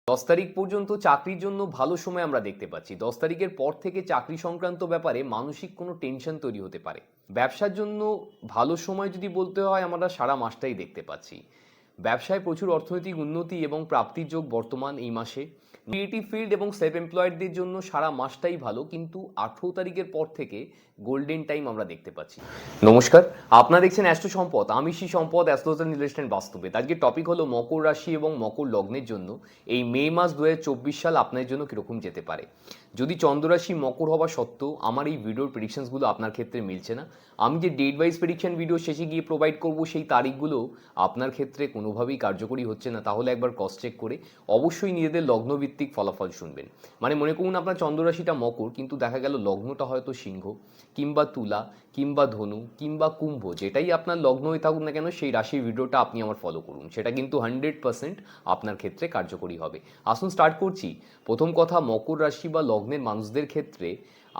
10 তারিখ পর্যন্ত চাকরির জন্য ভালো সময় আমরা দেখতে পাচ্ছি। 10 তারিখের পর থেকে চাকরি সংক্রান্ত ব্যাপারে মানসিক কোনো টেনশন তৈরি হতে পারে। ব্যবসার জন্য ভালো সময় যদি বলতে হয়, আমরা সারা মাসটাই দেখতে পাচ্ছি। ব্যবসায় প্রচুর অর্থনৈতিক উন্নতি এবং প্রাপ্তির যোগ বর্তমান এই মাসে। ক্রিয়েটিভ ফিল্ড এবং সেলফ এমপ্লয়েডদের জন্য সারা মাসটাই ভালো, কিন্তু 18 তারিখের পর থেকে গোল্ডেন টাইম আমরা দেখতে পাচ্ছি। নমস্কার, আপনারা দেখছেন অ্যাস্ট্রো সম্পদ। আমি শ্রী সম্পদ, অ্যাস্ট্রোলজার রিলেশন বাস্তবে। আজকের টপিক হলো মকর রাশি এবং মকর লগ্নের জন্য এই মে মাস 2024 সাল আপনার জন্য কীরকম যেতে পারে। যদি চন্দ্ররাশি মকর হওয়া সত্ত্বেও আমার এই ভিডিওর প্রেডিকশনসগুলো আপনার ক্ষেত্রে মিলছে না, আমি যে ডেট ওয়াইজ প্রেডিকশন ভিডিও শেষে গিয়ে প্রোভাইড করব সেই তারিখগুলো আপনার ক্ষেত্রে কোনোভাবেই কার্যকরী হচ্ছে না, তাহলে একবার ক্রস চেক করে অবশ্যই নিজেদের লগ্নভিত্তিক ফলাফল শুনবেন। মানে মনে করুন আপনার চন্দ্ররাশিটা মকর, কিন্তু দেখা গেল লগ্নটা হয়তো সিংহ কিংবা তুলা কিংবা ধনু কিংবা কুম্ভ, যেটাই আপনার লগ্ন হয়ে থাকুক না কেন, সেই রাশির ভিডিওটা আপনি আমার ফলো করুন, সেটা কিন্তু 100% আপনার ক্ষেত্রে কার্যকরী হবে। আসুন স্টার্ট করছি। প্রথম কথা, মকর রাশি বা লগ্নের মানুষদের ক্ষেত্রে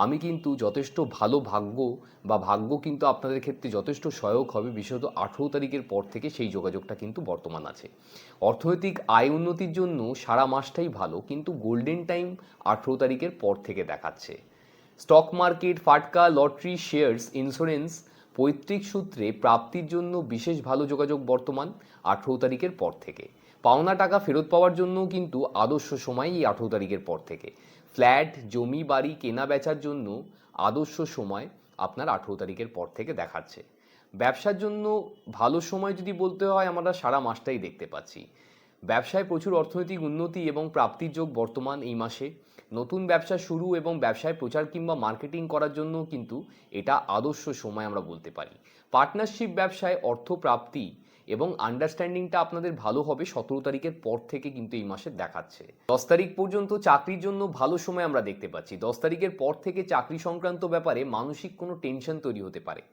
আমি কিন্তু যথেষ্ট ভালো ভাগ্য কিন্তু আপনাদের ক্ষেত্রে যথেষ্ট সহায়ক হবে, বিশেষত 18 তারিখের পর থেকে সেই যোগাযোগটা কিন্তু বর্তমান আছে। অর্থনৈতিক আয় উন্নতির জন্য সারা মাসটাই ভালো, কিন্তু গোল্ডেন টাইম 18 তারিখের পর থেকে দেখাচ্ছে। স্টক মার্কেট, ফাটকা, লটারি, শেয়ার্স, ইন্স্যুরেন্স, পৈতৃক সূত্রে প্রাপ্তির জন্য বিশেষ ভালো যোগাযোগ বর্তমান 18 তারিখের পর থেকে। পাওনা টাকা ফেরত পাওয়ার জন্যও কিন্তু আদর্শ সময় এই 18 তারিখের পর থেকে। ফ্ল্যাট, জমি, বাড়ি কেনা বেচার জন্য আদর্শ সময় আপনার 18 তারিখের পর থেকে দেখাচ্ছে। ব্যবসার জন্য ভালো সময় যদি বলতে হয়, আমরা সারা মাসটাই দেখতে পাচ্ছি। ব্যবসায় প্রচুর অর্থনৈতিক উন্নতি এবং প্রাপ্তির যোগ বর্তমান এই মাসে। নতুন ব্যবসা শুরু এবং ব্যবসায় প্রচার কিংবা মার্কেটিং করার জন্য কিন্তু এটা আদর্শ সময় আমরা বলতে পারি। পার্টনারশিপ ব্যবসায় অর্থ প্রাপ্তি এবং আন্ডারস্ট্যান্ডিংটা আপনাদের ভালো হবে 17 তারিখের পর থেকে কিন্তু এই মাসে দেখাচ্ছে। 10 তারিখ পর্যন্ত চাকরির জন্য ভালো সময় আমরা দেখতে পাচ্ছি। 10 তারিখের পর থেকে চাকরি সংক্রান্ত ব্যাপারে মানসিক কোনো টেনশন তৈরি হতে পারে।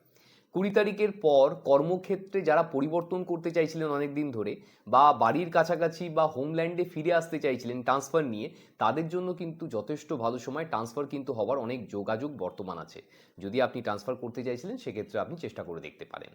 20 তারিখের পর কর্মক্ষেত্রে যারা পরিবর্তন করতে চাইছিলেন অনেক দিন ধরে, বা বাড়ির কাছাকাছি বা হোমল্যান্ডে ফিরে আসতে চাইছিলেন ট্রান্সফার নিয়ে, তাদের জন্য কিন্তু যথেষ্ট ভালো সময়। ট্রান্সফার কিন্তু হওয়ার অনেক যোগাযোগ বর্তমান আছে। যদি আপনি ট্রান্সফার করতে চাইছিলেন, সেক্ষেত্রে আপনি চেষ্টা করে দেখতে পারেন।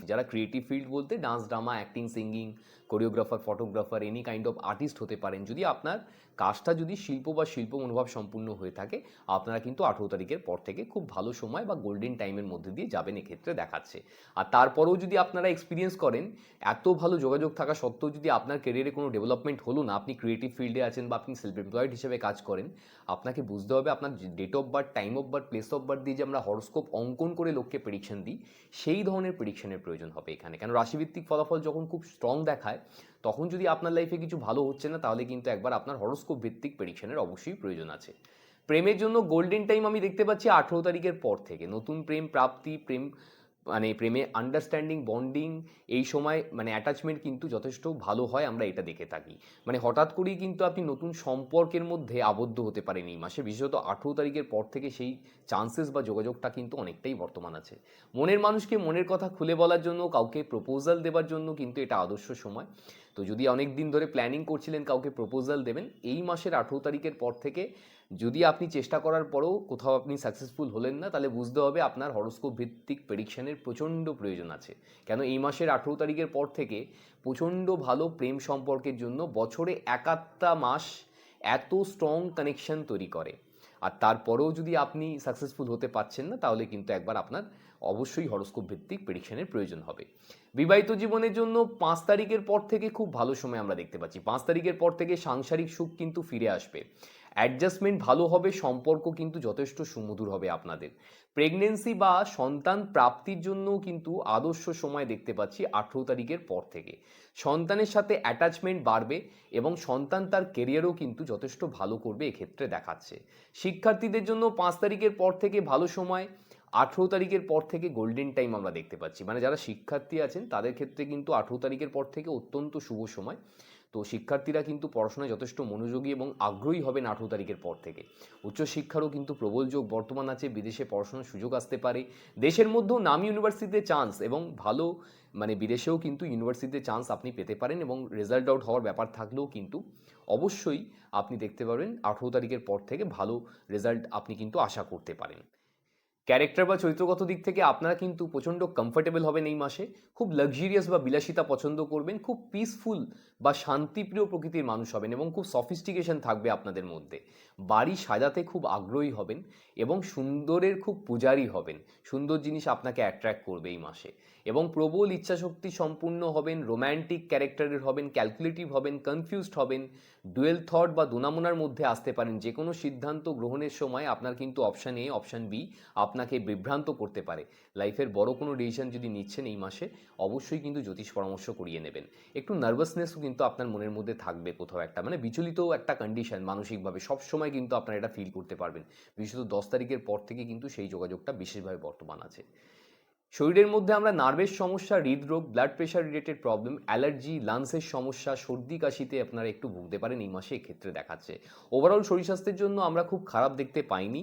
যারা ক্রিয়েটিভ ফিল্ড বলতে dance, drama, acting, singing, choreographer, photographer, any kind of artist হতে পারেন। যদি আপনার কাজটা যদি শিল্প মনোভাব সম্পূর্ণ হয়ে থাকে, আপনারা কিন্তু 18 তারিখের পর থেকে খুব ভালো সময় বা গোল্ডেন টাইমের মধ্যে দিয়ে যাবেন, এক্ষেত্রে দেখাচ্ছে। আর তারপরেও যদি আপনারা এক্সপিরিয়েন্স করেন, এত ভালো যোগাযোগ থাকা সত্ত্বেও যদি আপনার ক্যারিয়ারে কোনো ডেভেলপমেন্ট হলো না, আপনি ক্রিয়েটিভ ফিল্ডে আছেন বা আপনি সেলফ এমপ্লয়েড হিসেবে কাজ করেন, আপনাকে বুঝতে হবে আপনার date of birth, time of birth, place of birth দিয়ে যে আমরা হরোস্কোপ অঙ্কন করে লোককে প্রেডিকশন দিই, সেই ধরনের প্রেডিকশনের প্রয়োজন হবে এখানে। কেন রাশিভিত্তিক ফলাফল যখন খুব স্ট্রং দেখায়, তখন যদি আপনার লাইফে কিছু ভালো হচ্ছে না, তাহলে কিন্তু একবার আপনার হরোস্কোপ ভিত্তিক প্রেডিকশনের অবশ্যই প্রয়োজন আছে। প্রেমের জন্য গোল্ডেন টাইম আমি দেখতে পাচ্ছি 18 তারিখের পর থেকে। নতুন প্রেম প্রাপ্তি, প্রেমে আন্ডারস্ট্যান্ডিং, বন্ডিং, এই সময় অ্যাটাচমেন্ট কিন্তু যথেষ্ট ভালো হয়, আমরা এটা দেখে থাকি। হঠাৎ করেই কিন্তু আপনি নতুন সম্পর্কের মধ্যে আবদ্ধ হতে পারেন এই মাসে, বিশেষত 18 তারিখের পর থেকে সেই চান্সেস বা যোগাযোগটা কিন্তু অনেকটাই বর্তমান আছে। মনের মানুষকে মনের কথা খুলে বলার জন্য, কাউকে প্রপোজাল দেওয়ার জন্য কিন্তু এটা আদর্শ সময়। তো যদি অনেক দিন ধরে প্ল্যানিং করছিলেন কাউকে প্রপোজাল দেবেন, এই মাসের 18 তারিখের পর থেকে যদি আপনি চেষ্টা করার পরেও কোথাও আপনি সাকসেসফুল হলেন না, তাহলে বুঝতে হবে আপনার হরোস্কোপ ভিত্তিক প্রেডিকশনের প্রচণ্ড প্রয়োজন আছে। কেন এই মাসের 18 তারিখের পর থেকে প্রচণ্ড ভালো প্রেম সম্পর্কের জন্য বছরে একাত্তা মাস এত স্ট্রং কানেকশন তৈরি করে। আর তারপরেও যদি আপনি সাকসেসফুল হতে পারছেন না, তাহলে কিন্তু একবার আপনার অবশ্যই হরোস্কোপ ভিত্তিক প্রেডিকশনের প্রয়োজন হবে। বিবাহিত জীবনের জন্য 5 তারিখের পর থেকে খুব ভালো সময় আমরা দেখতে পাচ্ছি। 5 তারিখের পর থেকে সাংসারিক সুখ কিন্তু ফিরে আসবে, অ্যাডজাস্টমেন্ট ভালো হবে, সম্পর্ক কিন্তু যথেষ্ট সুমধুর হবে আপনাদের। প্রেগনেন্সি বা সন্তান প্রাপ্তির জন্যও কিন্তু আদর্শ সময় দেখতে পাচ্ছি 18 তারিখের পর থেকে। সন্তানের সাথে অ্যাটাচমেন্ট বাড়বে এবং সন্তান তার কেরিয়ারও কিন্তু যথেষ্ট ভালো করবে, এক্ষেত্রে দেখাচ্ছে। শিক্ষার্থীদের জন্য 5 তারিখের পর থেকে ভালো সময়, 18 তারিখের পর থেকে গোল্ডেন টাইম আমরা দেখতে পাচ্ছি। যারা শিক্ষার্থী আছেন তাদের ক্ষেত্রে কিন্তু 18 তারিখের পর থেকে অত্যন্ত শুভ সময়। তো শিক্ষার্থীরা কিন্তু পড়াশোনায় যথেষ্ট মনোযোগী এবং আগ্রহী হবেন 18 তারিখের পর থেকে। উচ্চশিক্ষারও কিন্তু প্রবল যোগ বর্তমান আছে, বিদেশে পড়াশোনার সুযোগ আসতে পারে। দেশের মধ্যেও নামি ইউনিভার্সিটিতে চান্স এবং ভালো বিদেশেও কিন্তু ইউনিভার্সিটিতে চান্স আপনি পেতে পারেন, এবং রেজাল্ট আউট হওয়ার ব্যাপার থাকলেও কিন্তু অবশ্যই আপনি দেখতে পারবেন 18 তারিখের পর থেকে ভালো রেজাল্ট আপনি কিন্তু আশা করতে পারেন। ক্যারেক্টার বা চরিত্রগত দিক থেকে আপনারা কিন্তু প্রচণ্ড কমফোর্টেবল হবেন এই মাসে, খুব লাক্সারিয়াস বা বিলাসিতা পছন্দ করবেন, খুব পিসফুল বা শান্তিপ্রিয় প্রকৃতির মানুষ হবেন এবং খুব সফিস্টিকেশন থাকবে আপনাদের মধ্যে। বাড়ি সাজাতে খুব আগ্রহী হবেন এবং সুন্দরের খুব পূজারী হবেন। সুন্দর জিনিস আপনাকে অ্যাট্রাক্ট করবে এই মাসে এবং প্রবল ইচ্ছাশক্তি সম্পূর্ণ হবেন, রোম্যান্টিক ক্যারেক্টারের হবেন, ক্যালকুলেটিভ হবেন, কনফিউজড হবেন, ডুয়েল থট বা দোনামোনার মধ্যে আসতে পারেন। যে কোনো সিদ্ধান্ত গ্রহণের সময় আপনার কিন্তু অপশান এ অপশান বি আপনাকে বিভ্রান্ত করতে পারে। লাইফের বড় কোনো ডিসিশন যদি নিচ্ছেন এই মাসে, অবশ্যই কিন্তু জ্যোতিষ পরামর্শ করিয়ে নেবেন। একটু নার্ভাসনেসও কিন্তু আপনার মনের মধ্যে থাকবে কোথাও একটা, মানে বিচলিত একটা কন্ডিশন মানসিকভাবে সবসময় কিন্তু আপনারা এটা ফিল করতে পারবেন। বিশেষত 10 তারিখের পর থেকে কিন্তু সেই যোগাযোগটা বিশেষভাবে বর্তমান আছে। শরীরের মধ্যে আমরা নার্ভের সমস্যা, হৃদরোগ, blood pressure related problem, allergy, লাংসের সমস্যা, সর্দি কাশিতে আপনারা একটু ভুগতে পারেন এই মাসে, এক্ষেত্রে দেখাচ্ছে। ওভারঅল শরীর স্বাস্থ্যের জন্য আমরা খুব খারাপ দেখতে পাইনি,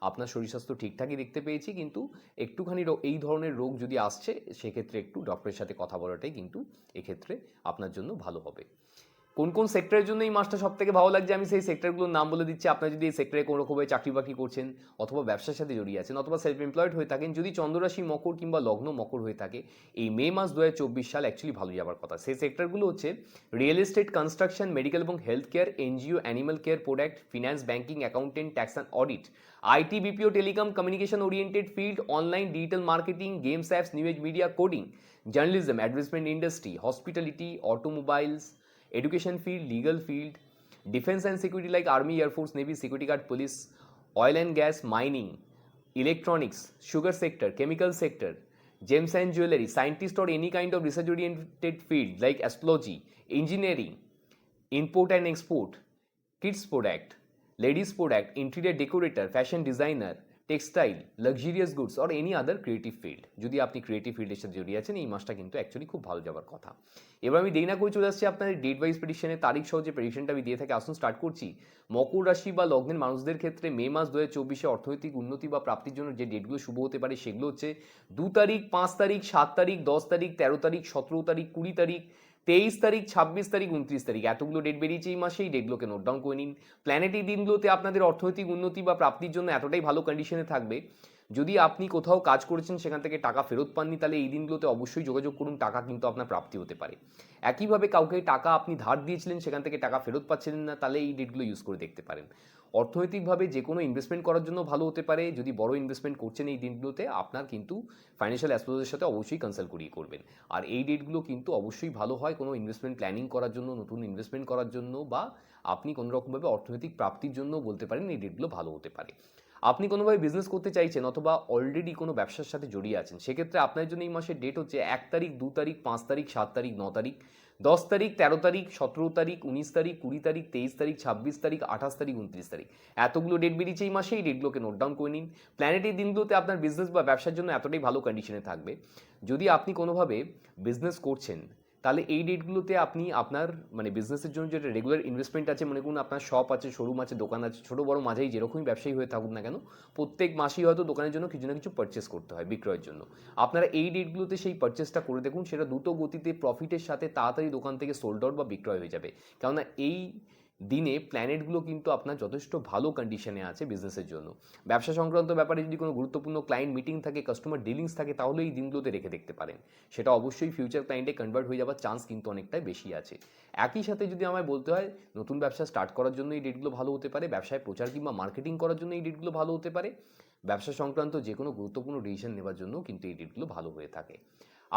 আপনার শরীর স্বাস্থ্য ঠিকঠাকই দেখতে পেয়েছি, কিন্তু একটুখানি এই ধরনের রোগ যদি আসছে সেক্ষেত্রে একটু ডক্টরের সাথে কথা বলাটাই কিন্তু এক্ষেত্রে আপনার জন্য ভালো হবে। কোন কোন সেক্টরের জন্য এই মাসটা সব থেকে ভালো লাগছে আমি সেই সেক্টরগুলোর নাম বলে দিচ্ছি। আপনারা যদি এই সেক্টরে কোনো রকমভাবে চাকরি বাকরি করছেন অথবা ব্যবসার সাথে জড়িয়ে আছেন অথবা সেলফ এমপ্লয়েড হয়ে থাকেন, যদি চন্দ্ররাশি মকর কিংবা লগ্ন মকর হয়ে থাকে, এই মে মাস 2024 সাল অ্যাকচুয়ালি ভালো যাবার কথা। সেই সেক্টরগুলো হচ্ছে রিয়েল এস্টেট, কনস্ট্রাকশন, মেডিকেল এবং health care, NGO, animal care product, finance, banking, accountant, tax and audit, IT, BPO, telecom, communication oriented field, online, digital marketing, games, apps, new age media, coding, journalism, advertisement industry, hospitality, automobiles, education field, legal field, defense and security like army, air force, navy, security guard, police, oil and gas, mining, electronics, sugar sector, chemical sector, gems and jewelry, scientist or any kind of research oriented field like astrology, engineering, import and export, kids product, ladies product, interior decorator, fashion designer, textile, luxurious goods or any other creative field. যদি আপনি creative ফিল্ডের সাথে জড়িয়ে আছেন এই মাসটা কিন্তু actually খুব ভালো যাবার কথা। এবার আমি দেরি না করে চলে আসছি আপনাদের ডেট ওয়াইজ প্রেডিকশনের তারিখ সহ যে প্রেডিকশনটা আমি দিয়ে থাকি। আসুন স্টার্ট করছি। মকর রাশি বা লগ্নের মানুষদের ক্ষেত্রে মে মাস 2024 অর্থনৈতিক উন্নতি বা প্রাপ্তির জন্য যে ডেটগুলো শুভ হতে পারে সেগুলো হচ্ছে 2 তারিখ, 5 তারিখ, 7 তারিখ, 10 তারিখ, 13 তারিখ, 17 তারিখ, 20 তারিখ, 23 তারিখ, 26 তারিখ, 29 তারিখ, এতগুলো ডেট বেরিয়েছে এই মাসে। এই ডেটগুলোকে নোট ডাউন করে নিন। প্ল্যানেট এই দিনগুলোতে আপনাদের অর্থনৈতিক উন্নতি বা প্রাপ্তির জন্য এতটাই ভালো কন্ডিশনে থাকবে, যদি আপনি কোথাও কাজ করেছেন সেখান থেকে টাকা ফেরত পাননি তাহলে এই দিনগুলোতে অবশ্যই যোগাযোগ করুন, টাকা কিন্তু আপনার প্রাপ্তি হতে পারে। একইভাবে কাউকে টাকা আপনি ধার দিয়েছিলেন সেখান থেকে টাকা ফেরত পাচ্ছিলেন না, তাহলে এই ডেটগুলো ইউজ করে দেখতে পারেন। অর্থনৈতিকভাবে যে কোনো ইনভেস্টমেন্ট করার জন্য ভালো হতে পারে। যদি বড় ইনভেস্টমেন্ট করছেন এই দিনগুলোতে আপনার কিন্তু ফাইন্যান্সিয়াল অ্যাস্ট্রোলজারের সাথে অবশ্যই কনসাল্ট করিয়ে করবেন। আর এই ডেটগুলো কিন্তু অবশ্যই ভালো হয় কোনো ইনভেস্টমেন্ট প্ল্যানিং করার জন্য, নতুন ইনভেস্টমেন্ট করার জন্য, বা আপনি কোনো রকমভাবে অর্থনৈতিক প্রাপ্তির জন্য বলতে পারেন এই ডেটগুলো ভালো হতে পারে। আপনি কোনোভাবে বিজনেস করতে চাইছেন অথবা অলরেডি কোনো ব্যবসার সাথে জড়িয়ে আছেন সেক্ষেত্রে আপনার জন্য এই মাসের ডেট হচ্ছে 1 তারিখ, 2 তারিখ, 5 তারিখ, 7 তারিখ, 9 তারিখ, 10 তারিখ, 13 তারিখ, 17 তারিখ, 19 তারিখ, 20 তারিখ, 23 তারিখ, 26 তারিখ, 28 তারিখ, 29 তারিখ, এতগুলো ডেট বেরিয়েছে এই মাসে। এই ডেটগুলোকে নোট ডাউন করে নিন। প্ল্যানেট এই দিনগুলোতে আপনার বিজনেস বা ব্যবসার জন্য এতটাই ভালো কন্ডিশনে থাকবে। যদি আপনি কোনোভাবে বিজনেস করছেন তাহলে এই ডেটগুলোতে আপনি আপনার মানে বিজনেসের জন্য যেটা রেগুলার ইনভেস্টমেন্ট আছে, মনে করুন আপনার শপ আছে, শোরুম আছে, দোকান আছে, ছোটো বড় মাঝারি যেরকমই ব্যবসায়ী হয়ে থাকুন না কেন, প্রত্যেক মাসেই হয়তো দোকানের জন্য কিছু না কিছু পারচেস করতে হয় বিক্রয়ের জন্য। আপনারা এই ডেটগুলোতে সেই পারচেসটা করে দেখুন, সেটা দ্রুত গতিতে প্রফিটের সাথে তাড়াতাড়ি দোকান থেকে সোল্ড আউট বা বিক্রয় হয়ে যাবে। কেননা এই দিনে প্ল্যানেটগুলো কিন্তু আপনার যথেষ্ট ভালো কন্ডিশনে আছে বিজনেসের জন্য। ব্যবসা সংক্রান্ত ব্যাপারে যদি কোনো গুরুত্বপূর্ণ ক্লায়েন্ট মিটিং থাকে, কাস্টমার ডিলিংস থাকে, তাহলে এই দিনগুলোতে রেখে দেখতে পারেন। সেটা অবশ্যই ফিউচার ক্লায়েন্টে কনভার্ট হয়ে যাওয়ার চান্স কিন্তু অনেকটাই বেশি আছে। একই সাথে যদি আমায় বলতে হয় নতুন ব্যবসা স্টার্ট করার জন্য এই ডেটগুলো ভালো হতে পারে, ব্যবসায় প্রচার কিংবা মার্কেটিং করার জন্য এই ডেটগুলো ভালো হতে পারে, ব্যবসা সংক্রান্ত যে কোনো গুরুত্বপূর্ণ ডিসিশন নেওয়ার জন্য কিন্তু এই ডেটগুলো ভালো হয়ে থাকে।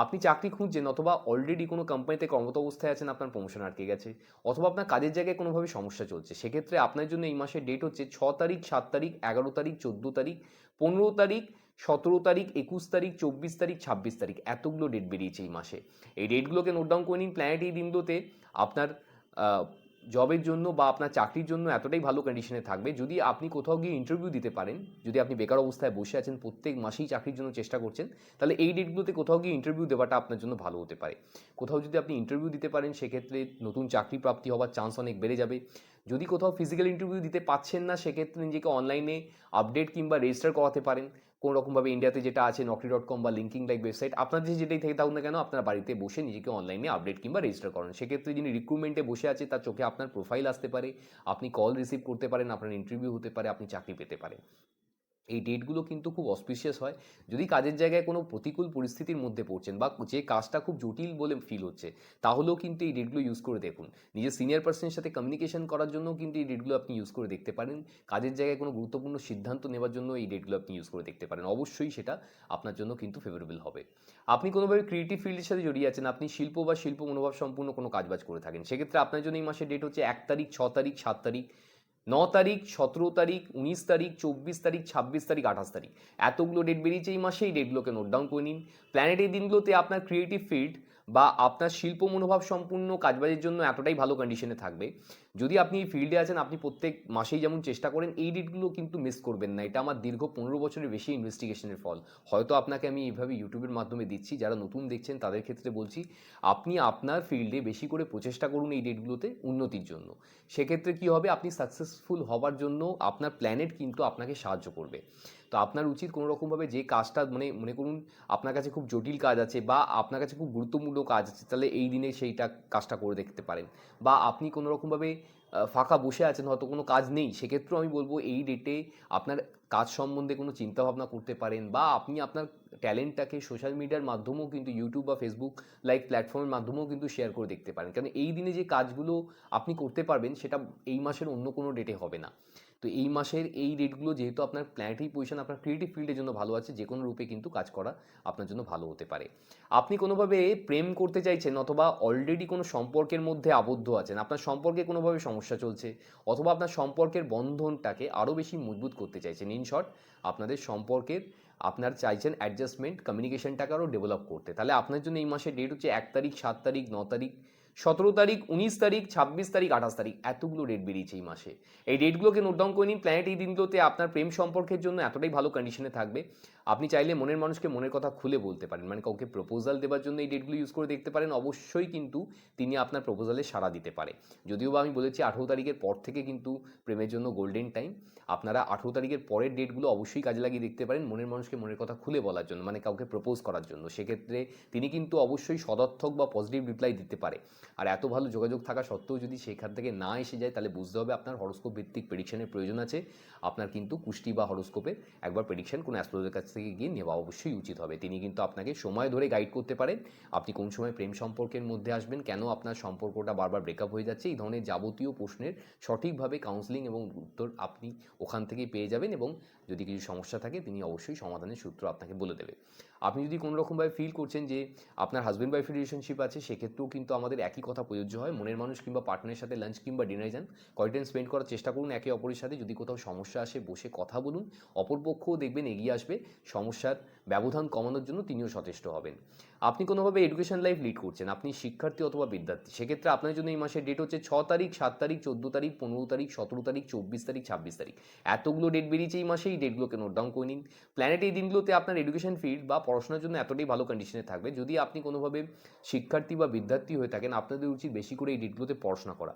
আপনি চাকরি খুঁজছেন অথবা অলরেডি কোনো কোম্পানিতে কর্মরত অবস্থায় আছেন, আপনার প্রমোশন আটকে গেছে অথবা আপনার কাজের জায়গায় কোনোভাবে সমস্যা চলছে, সেক্ষেত্রে আপনার জন্য এই মাসের ডেট হচ্ছে 6 তারিখ, 7 তারিখ, 11 তারিখ, 14 তারিখ, 15 তারিখ, 17 তারিখ, 21 তারিখ, 24 তারিখ, 26 তারিখ, এতগুলো ডেট বেরিয়েছে এই মাসে। এই ডেটগুলোকে নোট ডাউন করে নিন। প্ল্যানেট এই দিনগুলোতে আপনার জবের জন্য বা আপনার চাকরির জন্য এতটাই ভালো কন্ডিশনে থাকবে। যদি আপনি কোথাও গিয়ে ইন্টারভিউ দিতে পারেন, যদি আপনি বেকার অবস্থায় বসে আছেন, প্রত্যেক মাসেই চাকরির জন্য চেষ্টা করছেন, তাহলে এই ডেটগুলোতে কোথাও গিয়ে ইন্টারভিউ দেওয়াটা আপনার জন্য ভালো হতে পারে। কোথাও যদি আপনি ইন্টারভিউ দিতে পারেন সেক্ষেত্রে নতুন চাকরি প্রাপ্তি হওয়ার চান্স অনেক বেড়ে যাবে। যদি কোথাও ফিজিক্যাল ইন্টারভিউ দিতে পাচ্ছেন না সেক্ষেত্রে নিজেকে অনলাইনে আপডেট কিংবা রেজিস্টার করাতে পারেন। কোনো রকমভাবে ইন্ডিয়াতে যেটা আছে naukri.com বা লিঙ্কিং লাইক ওয়েবসাইট, আপনাদের যেটাই থেকে থাকুন না কেন আপনারা বাড়িতে বসে নিজেকে অনলাইনে আপডেট কিংবা রেজিস্টার করেন। সেক্ষেত্রে যিনি রিক্রুটমেন্টে বসে আছে তার চোখে আপনার প্রোফাইল আসতে পারে, আপনি কল রিসিভ করতে পারেন, আপনার ইন্টারভিউ হতে পারে, আপনি চাকরি পেতে পারেন। এই ডেটগুলো কিন্তু খুব অসপিশিয়াস হয়। যদি কাজের জায়গায় কোনো প্রতিকূল পরিস্থিতির মধ্যে পড়ছেন বা যে কাজটা খুব জটিল বলে ফিল হচ্ছে, তাহলেও কিন্তু এই ডেটগুলো ইউজ করে দেখুন। নিজের সিনিয়র পার্সনের সাথে কমিউনিকেশন করার জন্যও কিন্তু এই ডেটগুলো আপনি ইউজ করে দেখতে পারেন। কাজের জায়গায় কোনো গুরুত্বপূর্ণ সিদ্ধান্ত নেওয়ার জন্য এই ডেটগুলো আপনি ইউজ করে দেখতে পারেন। অবশ্যই সেটা আপনার জন্য কিন্তু ফেভারেবল হবে। আপনি কোনোভাবে ক্রিয়েটিভ ফিল্ডের সাথে জড়িয়ে আছেন, আপনি শিল্প বা শিল্প মনোভাব সম্পূর্ণ কোনো কাজবাজ করে থাকেন, সেক্ষেত্রে আপনার জন্য এই মাসের ডেট হচ্ছে 1 তারিখ, 6 তারিখ, 7 তারিখ, 9 তারিখ, 17 তারিখ, 19 তারিখ, 24 তারিখ, 26 তারিখ, 28 তারিখ। এতগুলো ডেট বেরিয়েছে এই মাসে, এই ডেটগুলোকে নোট ডাউন করে নিন। প্ল্যানেট এই দিনগুলোতে আপনার ক্রিয়েটিভ ফিল্ড বা আপনার শিল্প মনোভাব সম্পূর্ণ কাজবাজের জন্য এতটাই ভালো কন্ডিশনে থাকবে। যদি আপনি এই ফিল্ডে আছেন, আপনি প্রত্যেক মাসেই যেমন চেষ্টা করেন, এই ডেটগুলো কিন্তু মিস করবেন না। এটা আমার দীর্ঘ 15 বছরের বেশি ইনভেস্টিগেশনের ফল। হয়তো আপনাকে আমি এইভাবে ইউটিউবের মাধ্যমে দিচ্ছি, যারা নতুন দেখছেন তাদের ক্ষেত্রে বলছি, আপনি আপনার ফিল্ডে বেশি করে প্রচেষ্টা করুন এই ডেটগুলোতে উন্নতির জন্য। সেক্ষেত্রে কী হবে, আপনি সাকসেসফুল হবার জন্য আপনার প্ল্যানেট কিন্তু আপনাকে সাহায্য করবে। তো আপনার উচিত কোনো রকমভাবে যে কাজটা মনে করুন আপনার কাছে খুব জটিল কাজ আছে বা আপনার কাছে খুব গুরুত্বপূর্ণ কাজ আছে, তাহলে এই দিনে সেইটা কাজটা করে দেখতে পারেন। বা আপনি কোনো রকমভাবে ফাঁকা বসে আছেন, হয়তো কোনো কাজ নেই, সেক্ষেত্রেও আমি বলবো এই ডেটে আপনার কাজ সম্বন্ধে কোনো চিন্তাভাবনা করতে পারেন বা আপনি আপনার ট্যালেন্টটাকে সোশ্যাল মিডিয়ার মাধ্যমেও কিন্তু ইউটিউব বা ফেসবুক লাইক প্ল্যাটফর্মের মাধ্যমেও কিন্তু শেয়ার করে দেখতে পারেন। কারণ এই দিনে যে কাজগুলো আপনি করতে পারবেন সেটা এই মাসের অন্য কোনো ডেটে হবে না। তো এই মাসের এই ডেটগুলো যেহেতু আপনার প্ল্যানেটারি পজিশন আপনার ক্রিয়েটিভ ফিল্ডের জন্য ভালো আছে, যে কোনো রূপে কিন্তু কাজ করা আপনার জন্য ভালো হতে পারে। আপনি কোনোভাবে প্রেম করতে চাইছেন অথবা অলরেডি কোনো সম্পর্কের মধ্যে আবদ্ধ আছেন, আপনার সম্পর্কে কোনোভাবে সমস্যা চলছে অথবা আপনার সম্পর্কের বন্ধনটাকে আরও বেশি মজবুত করতে চাইছেন, ইন শর্ট আপনাদের সম্পর্কের আপনার চাইছেন অ্যাডজাস্টমেন্ট কমিউনিকেশনটাকে আরও ডেভেলপ করতে, তাহলে আপনার জন্য এই মাসের ডেট হচ্ছে 1 তারিখ, 7 তারিখ, 9 তারিখ, 17 তারিখ, 19 তারিখ, 26 তারিখ, 28 তারিখ। এতগুলো ডেট বেরিয়েছে এই মাসে। এই ডেটগুলোকে নোট ডাউন করে নিন। প্ল্যানেট এই দিনগুলোতে আপনার প্রেম সম্পর্কের জন্য এতটাই ভালো কন্ডিশনে থাকবে, আপনি চাইলে মনের মানুষকে মনের কথা খুলে বলতে পারেন, মানে কাউকে প্রপোজাল দেওয়ার জন্য এই ডেটগুলো ইউজ করে দেখতে পারেন। অবশ্যই কিন্তু তিনি আপনার প্রপোজালে সাড়া দিতে পারে। যদিও বা আমি বলেছি 18 তারিখের পর থেকে কিন্তু প্রেমের জন্য গোল্ডেন টাইম। আপনারা 18 তারিখের পরের ডেটগুলো অবশ্যই কাজে লাগিয়ে দেখতে পারেন মনের মানুষকে মনের কথা খুলে বলার জন্য, মানে কাউকে প্রপোজ করার জন্য। সেক্ষেত্রে তিনি কিন্তু অবশ্যই সদর্থক বা পজিটিভ রিপ্লাই দিতে পারে। আর এত ভালো যোগাযোগ থাকা সত্ত্বেও যদি সেখান থেকে না এসে যায়, তাহলে বুঝতে হবে আপনার হরোস্কোপ ভিত্তিক প্রেডিকশনের প্রয়োজন আছে। আপনার কিন্তু কুষ্টি বা হরোস্কোপের একবার প্রেডিকশন কোনো অ্যাস্ট্রোলজারের কাছ থেকে গিয়ে নেওয়া অবশ্যই উচিত হবে। তিনি কিন্তু আপনাকে সময় ধরে গাইড করতে পারেন, আপনি কোন সময় প্রেম সম্পর্কের মধ্যে আসবেন, কেন আপনার সম্পর্কটা বারবার ব্রেকআপ হয়ে যাচ্ছে, এই ধরনের যাবতীয় প্রশ্নের সঠিকভাবে কাউন্সেলিং এবং উত্তর আপনি ওখান থেকেই পেয়ে যাবেন। এবং যদি কিছু সমস্যা থাকে তিনি অবশ্যই সমাধানের সূত্র আপনাকে বলে দেবে। আপনি যদি কোনো রকমভাবে ফিল করছেন যে আপনার হাজব্যান্ড ওয়াইফ রিলেশনশিপ আছে, সেক্ষেত্রেও কিন্তু আমাদের একই কথা প্রযোজ্য হয়। মনের মানুষ কিংবা পার্টনারের সাথে লাঞ্চ কিংবা ডিনারে যান, কয়েকটা টাইম স্পেন্ড করার চেষ্টা করুন একে অপরের সাথে। যদি কোথাও সমস্যা আসে বসে কথা বলুন, অপরপক্ষও দেখবেন এগিয়ে আসবে সমস্যার ব্যবধান কমানোর জন্য, তিনিও সচেষ্ট হবেন। আপনি কোনোভাবে এডুকেশন লাইফ লিড করছেন, আপনি শিক্ষার্থী অথবা বিদ্যার্থী, সেক্ষেত্রে আপনার জন্য এই মাসের ডেট হচ্ছে 6 তারিখ, 7 তারিখ, 14 তারিখ, 15 তারিখ, 17 তারিখ, 24 তারিখ, 26 তারিখ। এতগুলো ডেট বেরিয়েছে এই মাসে, এই ডেটগুলোকে নোট ডাউন করে নিন। প্ল্যানেট এই দিনগুলোতে আপনার এডুকেশন ফিল্ড বা পড়াশোনার জন্য এতটাই ভালো কন্ডিশনে থাকবে। যদি আপনি কোনোভাবে শিক্ষার্থী বা বিদ্যার্থী হয়ে থাকেন, আপনাদের উচিত বেশি করে এই ডেটগুলোতে পড়াশোনা করা।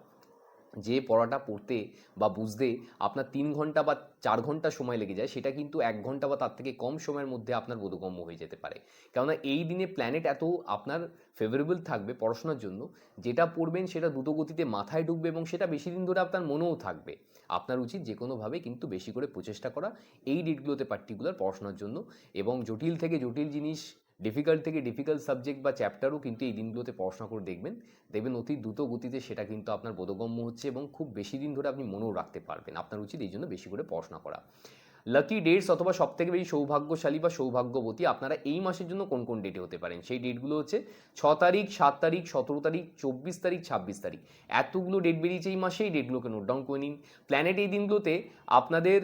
যে পড়াটা পড়তে বা বুঝতে আপনার 3 ঘন্টা বা 4 ঘন্টা সময় লেগে যায়, সেটা কিন্তু 1 ঘন্টা বা তার থেকে কম সময়ের মধ্যে আপনার বোধগম্য হয়ে যেতে পারে। কেননা এই দিনে প্ল্যানেট এত আপনার ফেভারেবল থাকবে পড়াশোনার জন্য, যেটা পড়বেন সেটা দ্রুত গতিতে মাথায় ঢুকবে এবং সেটা বেশি দিন ধরে আপনার মনেও থাকবে। আপনার উচিত যে কোনোভাবে কিন্তু বেশি করে প্রচেষ্টা করা এই ডেটগুলোতে পার্টিকুলার পড়াশোনার জন্য। এবং জটিল থেকে জটিল জিনিস, ডিফিকাল্ট থেকে ডিফিকাল্ট সাবজেক্ট বা চ্যাপ্টারও কিন্তু এই দিনগুলোতে পড়াশোনা করে দেখবেন, দেখবেন অতি দ্রুত গতিতে সেটা কিন্তু আপনার বোধগম্য হচ্ছে এবং খুব বেশি দিন ধরে আপনি মনেও রাখতে পারবেন। আপনার উচিত এই জন্য বেশি করে পড়াশোনা করা। লাকি ডেটস অথবা সবথেকে বেশি সৌভাগ্যশালী বা সৌভাগ্যবতী আপনারা এই মাসের জন্য কোন কোন ডেটে হতে পারেন, সেই ডেটগুলো হচ্ছে 6 তারিখ, 7 তারিখ, 17 তারিখ, 24 তারিখ, 26 তারিখ। এতগুলো ডেট বেরিয়েছে এই মাসে, এই ডেটগুলোকে নোট ডাউন করে নিন। প্ল্যানেট এই দিনগুলোতে আপনাদের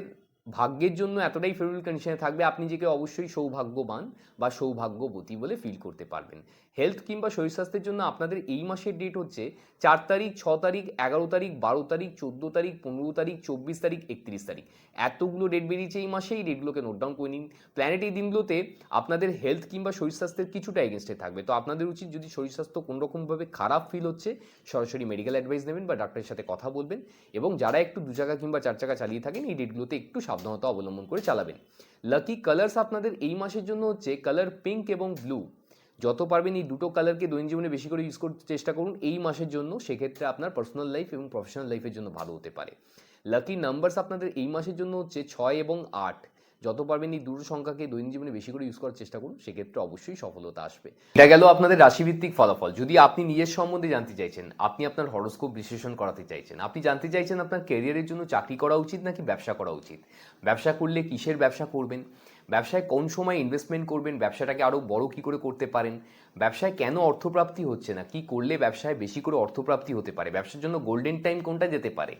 ভাগ্যের জন্য এতটাই ফেভারেবল কন্ডিশনে থাকবে, আপনি নিজেকে অবশ্যই সৌভাগ্যবান বা সৌভাগ্যবতী বলে ফিল করতে পারবেন। হেলথ কিংবা শরীর স্বাস্থ্যের জন্য আপনাদের এই মাসের ডেট হচ্ছে 4 তারিখ, 6 তারিখ, 11 তারিখ, 12 তারিখ, 14 তারিখ, 15 তারিখ, 24 তারিখ, 31 তারিখ। এতগুলো ডেট বেরিয়েছে এই মাসে, এই ডেটগুলোকে নোট ডাউন করে নিন। প্ল্যানেট এই দিনগুলোতে আপনাদের হেলথ কিংবা শরীর স্বাস্থ্যের কিছুটা এগেনস্টে থাকবে। তো আপনাদের উচিত যদি শরীর স্বাস্থ্য কোনোরকমভাবে খারাপ ফিল হচ্ছে, সরাসরি মেডিকেল অ্যাডভাইস নেবেন বা ডাক্তারের সাথে কথা বলবেন। এবং যারা একটু 2 চাকা কিংবা 4 চাকা চালিয়ে থাকেন, এই ডেটগুলোতে একটু সাবধানতা অবলম্বন করে চালাবেন। লাকি কালার্স আপনাদের এই মাসের জন্য হচ্ছে কালার পিঙ্ক এবং ব্লু। যত পারবেন এই দুটো কালারকে দৈনন্দিন জীবনে বেশি করে ইউজ করতে চেষ্টা করুন এই মাসের জন্য, সেক্ষেত্রে আপনার পার্সোনাল লাইফ এবং প্রফেশনাল লাইফের জন্য ভালো হতে পারে। লাকি নাম্বারস আপনাদের এই মাসের জন্য হচ্ছে 6 এবং 8। যত পারবেন এই দুটো সংখ্যাকে দৈনিক জীবনে বেশি করে ইউজ করার চেষ্টা করুন, সেক্ষেত্রে অবশ্যই সফলতা আসবে। এটা গেল আপনাদের রাশিভিত্তিক ফলাফল। যদি আপনি নিজের সম্বন্ধে জানতে চাইছেন, আপনি আপনার হরোস্কোপ বিশ্লেষণ করাতে চাইছেন, আপনি জানতে চাইছেন আপনার ক্যারিয়ারের জন্য চাকরি করা উচিত নাকি ব্যবসা করা উচিত, ব্যবসা করলে কিসের ব্যবসা করবেন, ব্যবসায় কোন সময় ইনভেস্টমেন্ট করবেন, ব্যবসাটাকে আরও বড় কী করে করতে পারেন, ব্যবসায় কেন অর্থপ্রাপ্তি হচ্ছে না, কি করলে ব্যবসায় বেশি করে অর্থপ্রাপ্তি হতে পারে, ব্যবসার জন্য গোল্ডেন টাইম কোনটা যেতে পারে।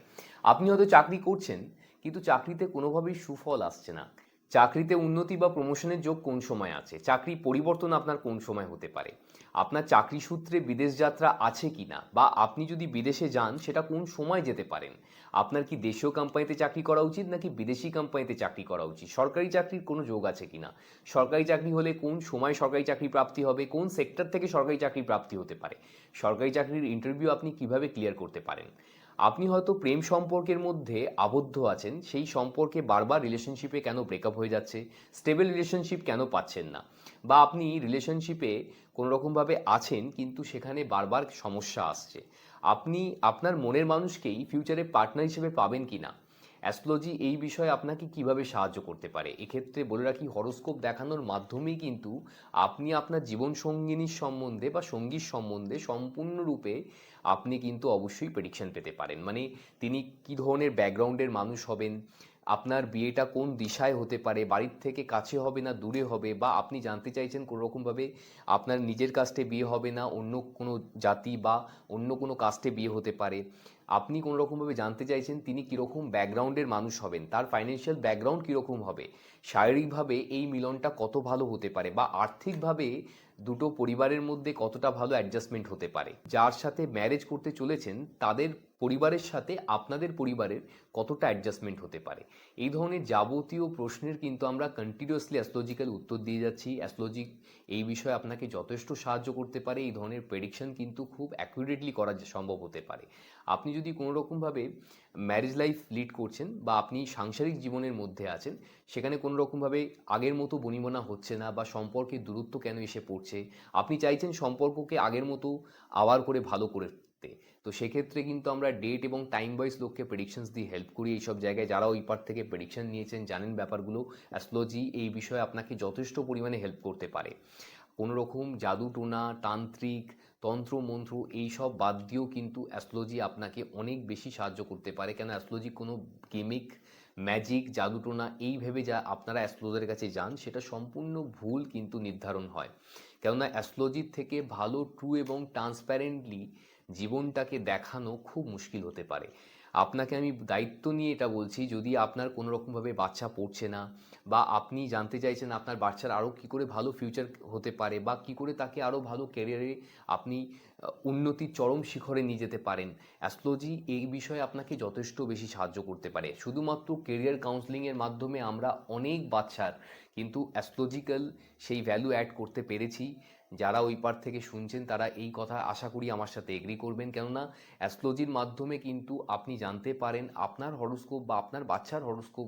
আপনি হয়তো চাকরি করছেন কিন্তু চাকরিতে কোনোভাবেই সুফল আসছে না, চাকরিতে উন্নতি বা প্রমোশনের যোগ কোন সময় আছে, চাকরি পরিবর্তন আপনার কোন সময় হতে পারে, আপনার চাকরি সূত্রে বিদেশ যাত্রা আছে কি না, বা আপনি যদি বিদেশে যান সেটা কোন সময় যেতে পারেন, আপনার কি দেশীয় কোম্পানিতে চাকরি করা উচিত নাকি বিদেশি কোম্পানিতে চাকরি করা উচিত, সরকারি চাকরির কোনো যোগ আছে কিনা, সরকারি চাকরি হলে কোন সময় সরকারি চাকরি প্রাপ্তি হবে, কোন সেক্টর থেকে সরকারি চাকরি প্রাপ্তি হতে পারে, সরকারি চাকরির ইন্টারভিউ আপনি কিভাবে ক্লিয়ার করতে পারেন। আপনি হয়তো প্রেম সম্পর্কের মধ্যে আবদ্ধ আছেন, সেই সম্পর্কে বারবার রিলেশনশিপে কেন ব্রেকআপ হয়ে যাচ্ছে, স্টেবল রিলেশনশিপ কেন পাচ্ছেন না, বা আপনি রিলেশনশিপে কোনোরকমভাবে আছেন কিন্তু সেখানে বারবার সমস্যা আসছে, আপনি আপনার মনের মানুষকেই ফিউচারে পার্টনার হিসেবে পাবেন কি না, অ্যাস্ট্রোলজি এই বিষয়ে আপনাকে কিভাবে সাহায্য করতে পারে। এক্ষেত্রে বলে রাখি, হরোস্কোপ দেখানোর মাধ্যমেই কিন্তু আপনি আপনার জীবন সঙ্গিনীর সম্বন্ধে বা সঙ্গীর সম্বন্ধে সম্পূর্ণরূপে আপনি কিন্তু অবশ্যই প্রেডিকশন পেতে পারেন। মানে তিনি কী ধরনের ব্যাকগ্রাউন্ডের মানুষ হবেন, আপনার বিয়েটা কোন দিশায় হতে পারে, বাড়ির থেকে কাছে হবে না দূরে হবে, বা আপনি জানতে চাইছেন কোনোরকমভাবে আপনার নিজের কাস্টে বিয়ে হবে না অন্য কোনো জাতি বা অন্য কোনো কাস্টে বিয়ে হতে পারে, আপনি কোনোরকমভাবে জানতে চাইছেন তিনি কীরকম ব্যাকগ্রাউন্ডের মানুষ হবেন, তার ফাইন্যান্সিয়াল ব্যাকগ্রাউন্ড কীরকম হবে, শারীরিকভাবে এই মিলনটা কত ভালো হতে পারে, বা আর্থিকভাবে দুটো পরিবারের মধ্যে কতটা ভালো অ্যাডজাস্টমেন্ট হতে পারে, যার সাথে ম্যারেজ করতে চলেছেন তাদের পরিবারের সাথে আপনাদের পরিবারের কতটা অ্যাডজাস্টমেন্ট হতে পারে। এই ধরনের যাবতীয় প্রশ্নের কিন্তু আমরা কন্টিনিউয়াসলি অ্যাস্ট্রোলজিক্যাল উত্তর দিয়ে যাচ্ছি। অ্যাস্ট্রোলজি এই বিষয়ে আপনাকে যথেষ্ট সাহায্য করতে পারে, এই ধরনের প্রেডিকশন কিন্তু খুব অ্যাকুরেটলি করা সম্ভব হতে পারে। আপনি যদি কোনোরকমভাবে ম্যারেজ লাইফ লিড করছেন বা আপনি সাংসারিক জীবনের মধ্যে আছেন, সেখানে কোনোরকমভাবে আগের মতো বনিবনা হচ্ছে না বা সম্পর্কের দূরত্ব কেন এসে পড়ছে, আপনি চাইছেন সম্পর্ককে আগের মতো আবার করে ভালো করতে, তো সেক্ষেত্রে কিন্তু আমরা ডেট এবং টাইম ওয়াইজ লোককে প্রেডিকশনস দিয়ে হেল্প করি। এইসব জায়গায় যারা ওই পার থেকে প্রেডিকশন নিয়েছেন জানেন ব্যাপারগুলো, অ্যাস্ট্রোলজি এই বিষয়ে আপনাকে যথেষ্ট পরিমাণে হেল্প করতে পারে। কোনো রকম জাদু টোনা তান্ত্রিক তন্ত্র মন্ত্র এইসব বাদ দিয়েও কিন্তু অ্যাস্ট্রোলজি আপনাকে অনেক বেশি সাহায্য করতে পারে। কেন অ্যাস্ট্রোলজি কোনো গেমিক ম্যাজিক জাদুটোনা এই ভেবে যা আপনারা অ্যাস্ট্রোলজারের কাছে যান সেটা সম্পূর্ণ ভুল কিন্তু নির্ধারণ হয়। কেননা অ্যাস্ট্রোলজির থেকে ভালো ট্রু এবং ট্রান্সপ্যারেন্টলি জীবনটাকে দেখানো খুব মুশকিল হতে পারে। আপনাকে আমি দায়িত্ব নিয়ে এটা বলছি, যদি আপনার কোনো রকমভাবে বাচ্চা পড়ছে না বা আপনি জানতে চাইছেন আপনার বাচ্চার আরও কী করে ভালো ফিউচার হতে পারে বা কী করে তাকে আরও ভালো ক্যারিয়ারে আপনি উন্নতির চরম শিখরে নিয়ে যেতে পারেন, অ্যাস্ট্রোলজি এই বিষয়ে আপনাকে যথেষ্ট বেশি সাহায্য করতে পারে। শুধুমাত্র কেরিয়ার কাউন্সেলিংয়ের মাধ্যমে আমরা অনেক বাচ্চার কিন্তু অ্যাস্ট্রোলজিক্যাল সেই ভ্যালু অ্যাড করতে পেরেছি। যারা ওই পার থেকে শুনছেন তারা এই কথা আশা করি আমার সাথে এগ্রি করবেন, কেননা অ্যাস্ট্রোলজির মাধ্যমে কিন্তু আপনি জানতে পারেন আপনার হরোস্কোপ বা আপনার বাচ্চার হরোস্কোপ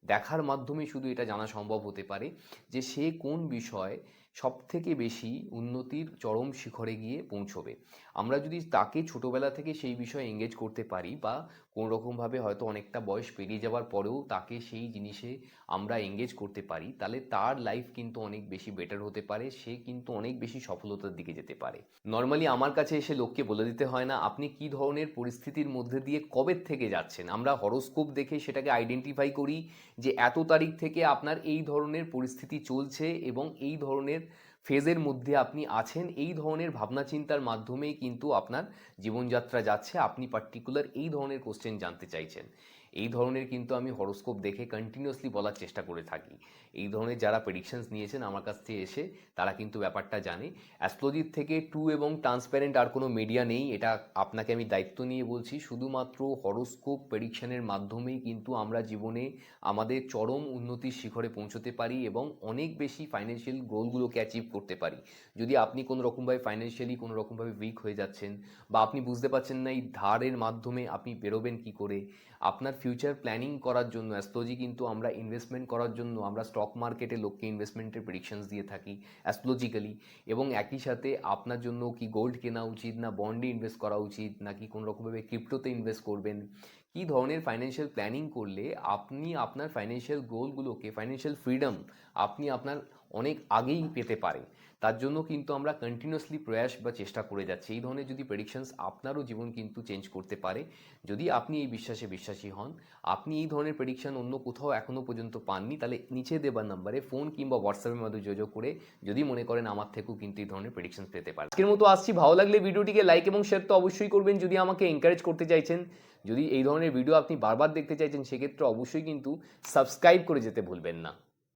দেখার মাধ্যমে শুধু এটা জানা সম্ভব হতে পারে যে সে কোন বিষয়ে সবথেকে বেশি উন্নতির চরম শিখরে গিয়ে পৌঁছবে। আমরা যদি তাকে ছোটোবেলা থেকে সেই বিষয়ে এঙ্গেজ করতে পারি বা কোনো রকমভাবে হয়তো অনেকটা বয়স পেরিয়ে যাওয়ার পরেও তাকে সেই জিনিসে আমরা এঙ্গেজ করতে পারি, তাহলে তার লাইফ কিন্তু অনেক বেশি বেটার হতে পারে, সে কিন্তু অনেক বেশি সফলতার দিকে যেতে পারে। নর্মালি আমার কাছে এসে লোককে বলে দিতে হয় না আপনি কী ধরনের পরিস্থিতির মধ্যে দিয়ে কবে থেকে যাচ্ছেন, আমরা হরোস্কোপ দেখে সেটাকে আইডেন্টিফাই করি যে এত তারিখ থেকে আপনার এই ধরনের পরিস্থিতি চলছে এবং এই ধরনের ফেজের মধ্যে আপনি আছেন, এই ধরনের ভাবনা চিন্তার মাধ্যমেই কিন্তু আপনার জীবনযাত্রা যাচ্ছে, আপনি পার্টিকুলার এই ধরনের কোশ্চেন জানতে চাইছেন। এই ধরনের কিন্তু আমি হরোস্কোপ দেখে কন্টিনিউয়াসলি বলার চেষ্টা করে থাকি। এই ধরনের যারা প্রেডিকশনস নিয়েছেন আমার কাছ থেকে এসে তারা কিন্তু ব্যাপারটা জানে। অ্যাস্ট্রোলজির থেকে ট্রু এবং ট্রান্সপারেন্ট আর কোনো মিডিয়া নেই, এটা আপনাকে আমি দায়িত্ব নিয়ে বলছি। শুধুমাত্র হরোস্কোপ প্রেডিকশনের মাধ্যমেই কিন্তু আমরা জীবনে আমাদের চরম উন্নতির শিখরে পৌঁছতে পারি এবং অনেক বেশি ফাইন্যান্সিয়াল গোলগুলোকে অ্যাচিভ করতে পারি। যদি আপনি কোনো রকমভাবে ফাইন্যান্সিয়ালি কোনো রকমভাবে উইক হয়ে যাচ্ছেন বা আপনি বুঝতে পারছেন না এই ধারের মাধ্যমে আপনি বেরোবেন কী করে, আপনার ফিউচার প্ল্যানিং করার জন্য অ্যাস্ট্রোলজি কিন্তু আমরা ইনভেস্টমেন্ট করার জন্য আমরা স্টক মার্কেটে লোককে ইনভেস্টমেন্টের প্রেডিকশনস দিয়ে থাকি অ্যাস্ট্রোলজিক্যালি, এবং একই সাথে আপনার জন্য কি গোল্ড কেনা উচিত না বন্ডে ইনভেস্ট করা উচিত নাকি কোনো রকমভাবে ক্রিপ্টোতে ইনভেস্ট করবেন, কী ধরনের ফাইন্যান্সিয়াল প্ল্যানিং করলে আপনি আপনার ফাইন্যান্সিয়াল গোলগুলোকে, ফাইন্যান্সিয়াল ফ্রিডম আপনি আপনার অনেক আগেই পেতে পারেন, তার জন্য কিন্তু আমরা কন্টিনিউয়াসলি প্রয়াস বা চেষ্টা করে যাচ্ছি। এই ধরনের যদি প্রেডিকশনস আপনারও জীবন কিন্তু চেঞ্জ করতে পারে যদি আপনি এই বিশ্বাসে বিশ্বাসী হন। আপনি এই ধরনের প্রেডিকশন অন্য কোথাও এখনও পর্যন্ত পাননি, তাহলে নিচে দেবার নাম্বারে ফোন কিংবা হোয়াটসঅ্যাপের মাধ্যমে যোগাযোগ করে যদি মনে করেন আমার থেকেও কিন্তু এই ধরনের প্রেডিকশন পেতে পারেন। আজকের মতো আসছি, ভালো লাগলে ভিডিওটিকে লাইক এবং শেয়ার তো অবশ্যই করবেন। যদি আমাকে এনকারেজ করতে চাইছেন, যদি এই ধরনের ভিডিও আপনি বারবার দেখতে চাইছেন, সেক্ষেত্রে অবশ্যই কিন্তু সাবস্ক্রাইব করে যেতে ভুলবেন না।